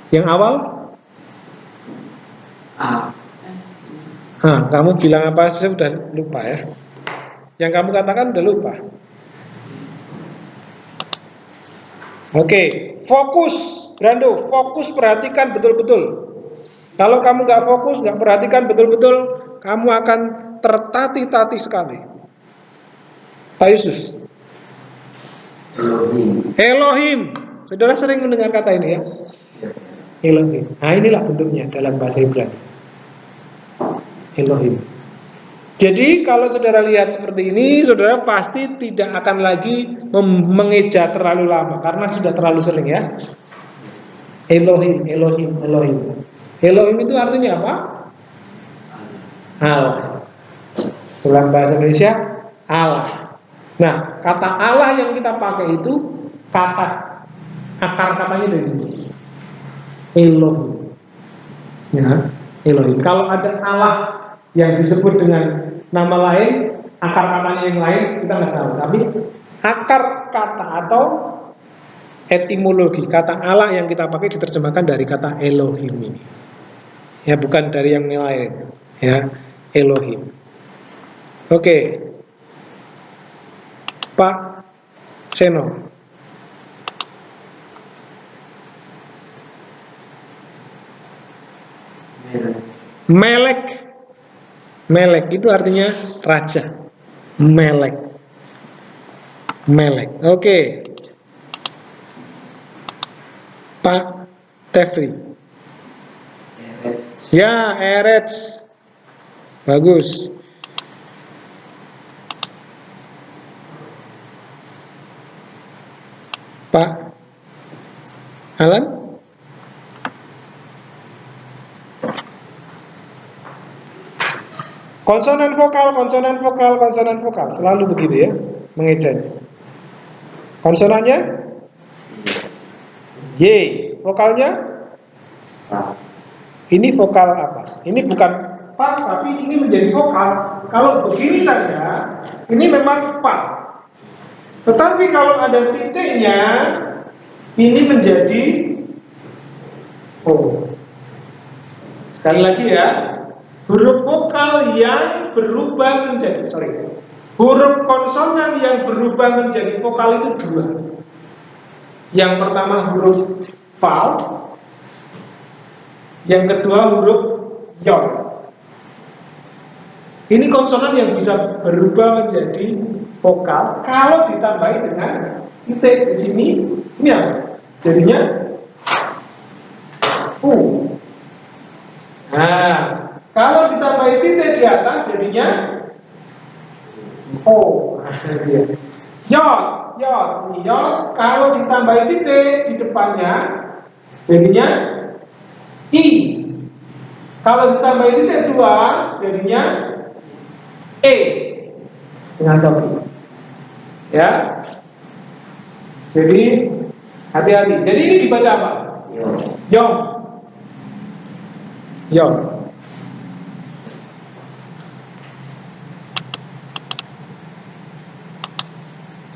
Yang awal? Kamu bilang apa? Saya sudah lupa ya. Yang kamu katakan udah lupa. Oke, fokus, Brando, fokus perhatikan betul-betul. Kalau kamu nggak fokus, nggak perhatikan betul-betul, kamu akan tertati-tati sekali. Pak Yusus. Elohim. Saudara sering mendengar kata ini ya? Elohim. Nah inilah bentuknya dalam bahasa Ibrani. Elohim. Jadi kalau saudara lihat seperti ini, saudara pasti tidak akan lagi mengeja terlalu lama karena sudah terlalu sering ya. Elohim, Elohim, Elohim. Elohim itu artinya apa? Allah. Dalam bahasa Indonesia Allah. Nah, kata Allah yang kita pakai itu kata akar katanya dari sini. Elohim. Ya, Elohim. Kalau ada Allah yang disebut dengan nama lain, akar katanya yang lain kita nggak tahu. Tapi akar kata atau etimologi kata Allah yang kita pakai diterjemahkan dari kata Elohim ini. Ya, bukan dari yang lain. Ya, Elohim. Oke. Pak Seno. Melek. Melek itu artinya raja. Melek. Melek. Oke. Pak Tefri. Ya, Eretz. Bagus. Pak Alan. Konsonan vokal, konsonan vokal, konsonan vokal. Selalu begitu ya, mengejanya. Konsonannya Y. Vokalnya ini vokal apa? Ini bukan Fa, tapi ini menjadi vokal. Kalau begini saja, ini memang Fa. Tetapi kalau ada titiknya, ini menjadi O. Sekali lagi ya, huruf vokal yang berubah menjadi, huruf konsonan yang berubah menjadi vokal itu dua. Yang pertama huruf vowel, yang kedua huruf yon. Ini konsonan yang bisa berubah menjadi vokal kalau ditambahi dengan titik di sini. Ini apa? Jadinya U. Nah, kalau ditambahi titik di atas jadinya O. Nah, dia. Yon, yon. Kalau ditambahi titik di depannya jadinya I. Kalau ditambahi titik dua jadinya E. Dengan topi. Ya. Jadi hati-hati. Jadi ini dibaca apa? Yon. Yon.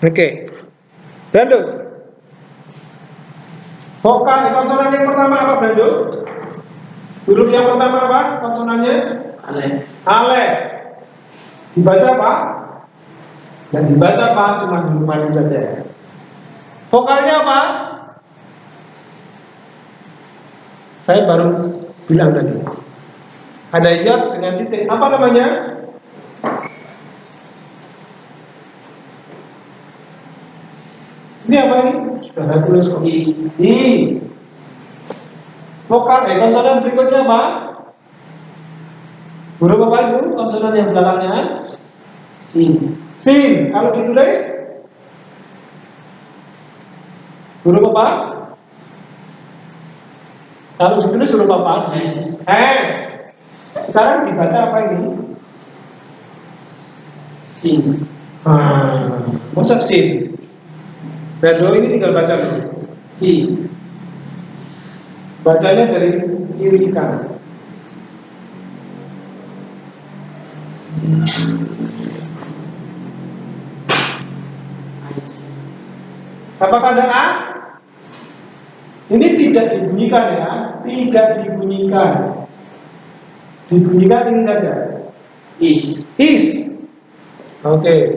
Oke. Brando. Vokal konsonan yang pertama apa, Brando? Huruf yang pertama apa? Konsonannya? Ale. Ale. Dibaca apa? Dan dibaca apa? Cuma dimani saja. Vokalnya apa? Saya baru bilang tadi. Ada yod dengan titik. Apa namanya? Ini apa ini? Sudah saya tulis kok. I. Vokal konsonan berikutnya apa? Huruf apa itu? Konsonan yang belakangnya? Sin. Sin. Kalau ditulis huruf apa? Kalau ditulis huruf apa? S. Sekarang dibaca apa ini? Sin. Masa sin? Rado ini tinggal baca dulu. Si. Bacanya dari kiri ke kanan. Apakah ada A? Ini tidak dibunyikan ya, tidak dibunyikan. Dibunyikan ini saja. Is. Is. Oke.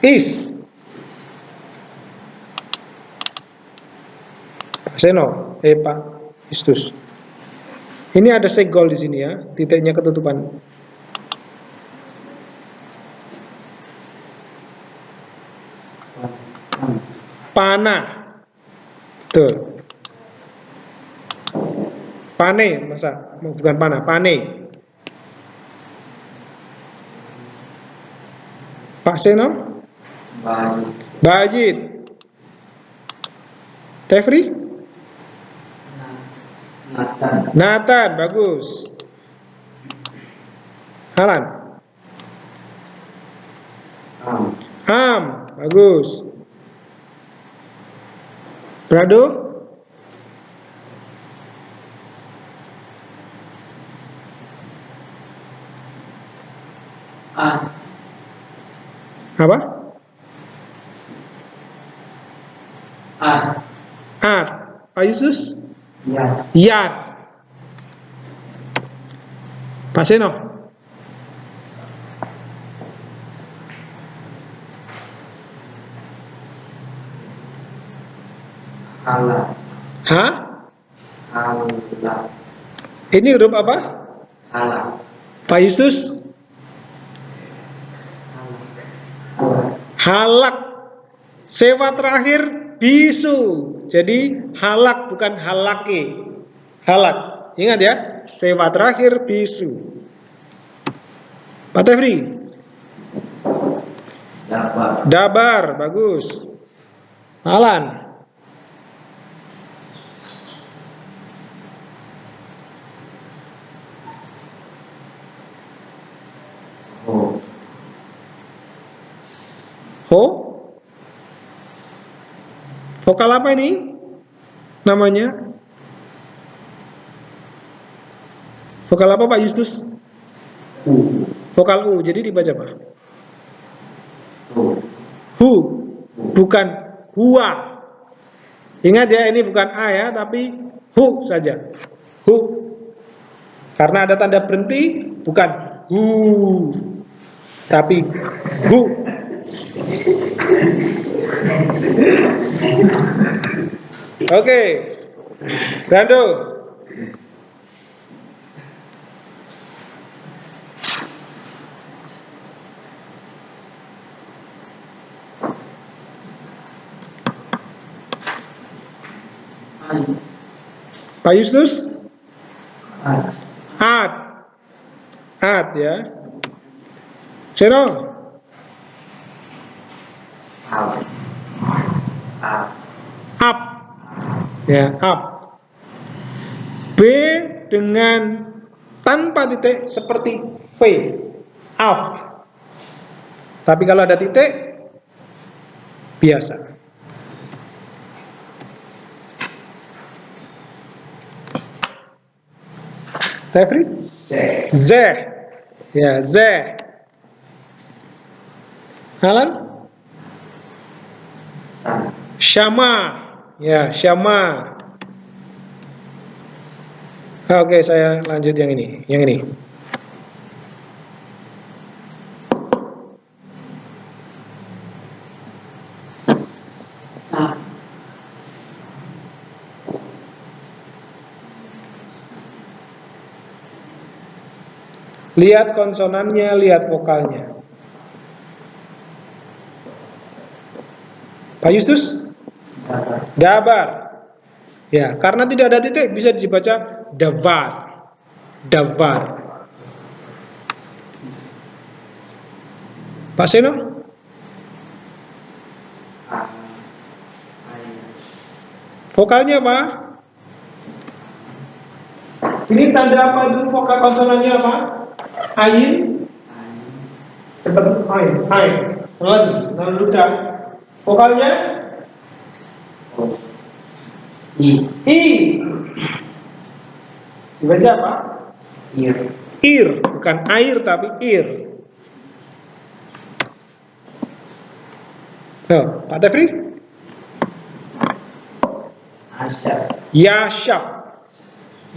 Is. Pak Seno, Pak Istus. Ini ada segol di sini ya, titiknya ketutupan. Panah. Betul. Pane, masa bukan panah, pane. Pak Seno? Bajit. Bajit. Tefri? Nathan. Nathan, bagus. Halan? Am, bagus. Brado? A. Apa? A. At. Pak Yusus? Ya. Yat. Pak Seno? Hala. Hah? Hala. Ini huruf apa? Hala. Pak Yusus? Hala. Halak. Sewa terakhir bisu. Jadi halak bukan halake. Halak. Ingat ya. Sewa terakhir bisu. Pak Tefri? Dapat. Dabar, bagus. Alan? Ho. Ho? Vokal apa ini? Namanya? Vokal apa Pak Justus? U. Vokal U, jadi dibaca apa? Ho. Hu, bukan hua. Ingat ya, ini bukan A ya, tapi hu saja. Hu. Karena ada tanda berhenti, bukan hu, tapi hu. Oke, Brando. Ai. Pak Justus? Ai. At. At ya. Seno? Al. A. Up. Ya, up. B dengan tanpa titik seperti V. Up. Tapi kalau ada titik biasa. Tefri? Z. Z. Ya, Z. Alan? San. Syama. Ya, Syama. Oke, saya lanjut yang ini. Yang ini. Sa. Lihat konsonannya, lihat vokalnya. Pak Justus? Dapat. Dabar. Ya, karena tidak ada titik bisa dibaca davar. Davar. Pak Seno? A. Ai. Vokalnya apa? Ini tanda apa dulu vokal konsonannya apa? Ain. Ai. Seperti ain. Ain. Lagi. Lalu ludah. Vokalnya I. I. Dibaca apa? Ir. Ir, bukan air tapi ir. Nah, Pak Tefri? Asyap. Yasyab.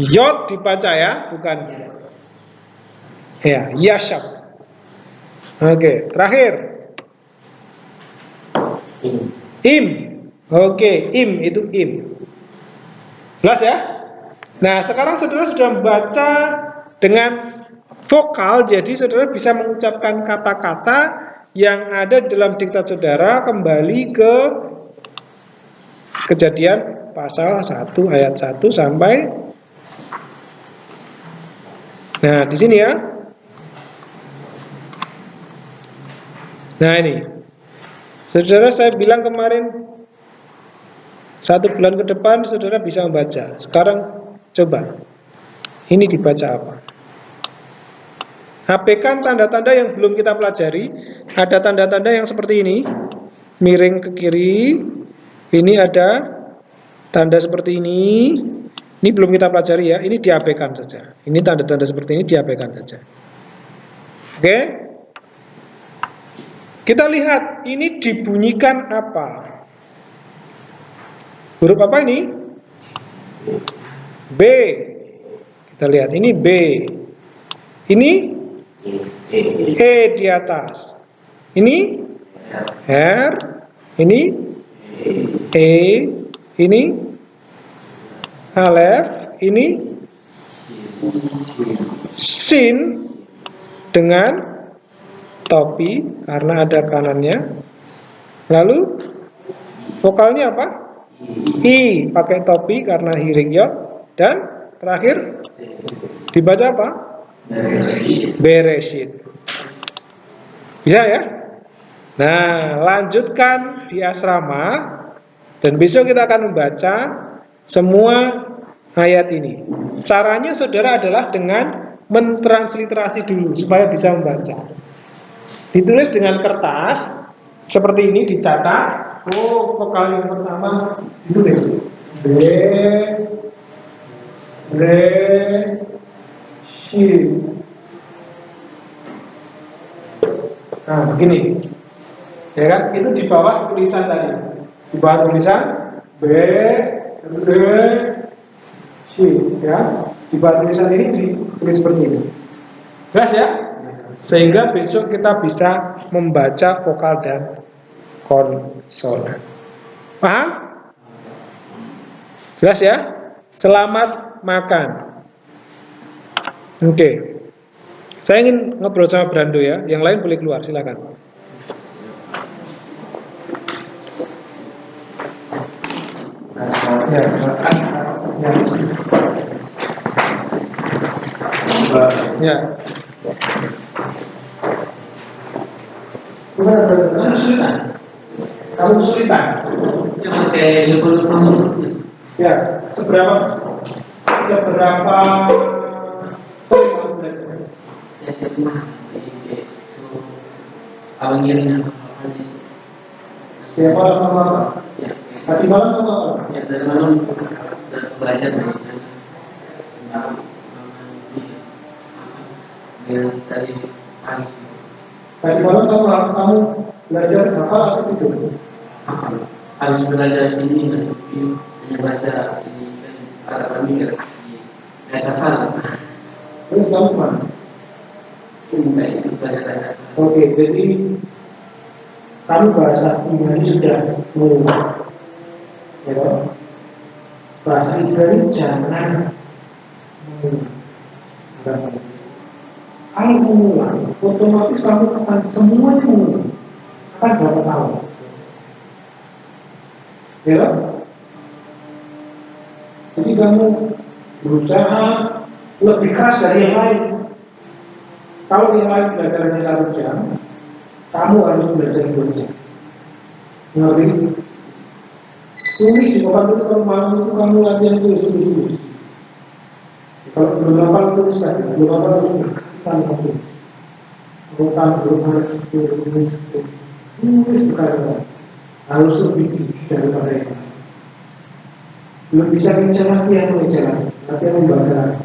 Yod dibaca ya, bukan ya, yasyab. Oke, terakhir. In. Im. Oke, im itu im. Jelas ya? Nah, sekarang saudara sudah membaca dengan vokal, jadi saudara bisa mengucapkan kata-kata yang ada dalam diktat saudara kembali ke Kejadian pasal 1 ayat 1 sampai. Nah, di sini ya. Nah, ini. Saudara, saya bilang kemarin 1 bulan ke depan saudara bisa membaca. Sekarang coba. Ini dibaca apa? Abaikan tanda-tanda yang belum kita pelajari. Ada tanda-tanda yang seperti ini. Miring ke kiri. Ini ada tanda seperti ini. Ini belum kita pelajari ya. Ini diabaikan saja. Ini tanda-tanda seperti ini diabaikan saja. Oke? Kita lihat ini dibunyikan apa? Huruf apa ini? B. Kita lihat ini B. Ini E di atas. Ini R. Ini E. Ini Alef. Ini Sin dengan topi karena ada kanannya. Lalu vokalnya apa? I pakai topi karena hiring yod. Dan terakhir dibaca apa? Bereshit. Bisa ya? Nah, lanjutkan di asrama. Dan besok kita akan membaca semua ayat ini. Caranya saudara adalah dengan mentransliterasi dulu supaya bisa membaca. Ditulis dengan kertas seperti ini, dicatat. Oh, vokal yang pertama ditulis B, re, shi. Nah, begini. Ya kan? Itu di bawah tulisan tadi. Di bawah tulisan B, re, shi, ya. Di bawah tulisan ini ditulis seperti ini. Jelas ya? Sehingga besok kita bisa membaca vokal dan konsonan. Paham? Jelas ya? Selamat makan. Oke. Saya ingin ngobrol sama Brando ya. Yang lain boleh keluar, silakan. Ya, ya. Kamu kesulitan? Kamu kesulitan? Ya pakai lupa-lupa. Ya, seberapa sering kamu belajar? Saya terima. Abang ngirim apa? Setiap malam apa? Ya. Tadi malam apa? Ya dari malam belajar dari sana. Yang tadi pagi. Tadi malam kamu belajar hafal atau tidur? Harus belajar sini dan sepi hanya bahasa ini kan Arab kami kan nggak hafal. Terus kamu mana? Enggak itu belajar. Oke, jadi kamu bahasa Ibrani sudah mengulang. Ya, bahasa Ibrani jangan mengulang. Kalau mengulang, otomatis kamu akan semuanya mengulang. Akan berapa tahun? Ya, jadi kamu berusaha lebih keras dari yang lain. Kalau yang lain belajarnya 1 jam, kamu harus belajar 2 jam. Ngerti? Tulis di papan itu kalau malam itu kamu latihan tulis. Kalau belum hafal tulis lagi, belum hafal tulis berkali-kali tulis. Tulis berkali-kali. Harus lebih tinggi daripada yang lain. belum bisa ngejar latihan membaca,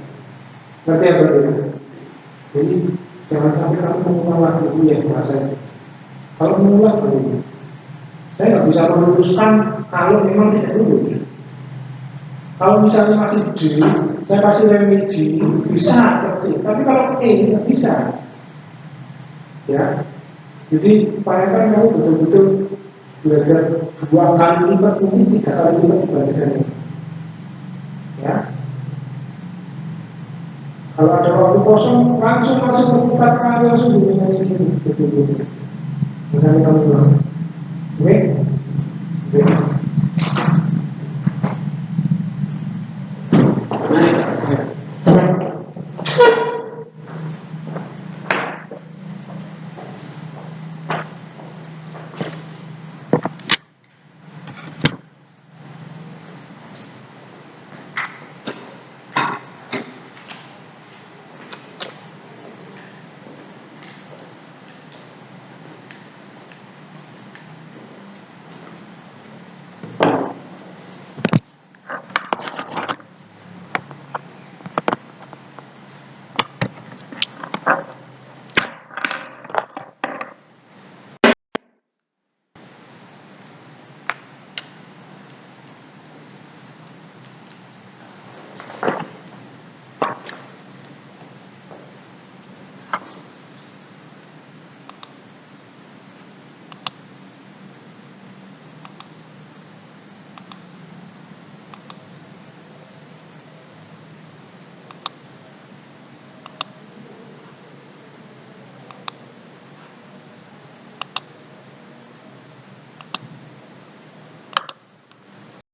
ngerti apa itu? Jadi jangan sampai kamu mengulang lagi dulu yang bahasa itu. Kalau mengulang begini, saya nggak bisa memutuskan kalau memang tidak lulus. Kalau misalnya masih D, saya kasih remi D, bisa kecil. Tapi kalau E nggak bisa, ya. Jadi upayakan kamu betul-betul belajar 2 kali lipat, mungkin 3 kali lipat dibandingkan ini. Ya. Kalau ada waktu kosong, langsung masuk ke putar kali, langsung dengan ini betul-betul. Misalnya kamu bilang, oke?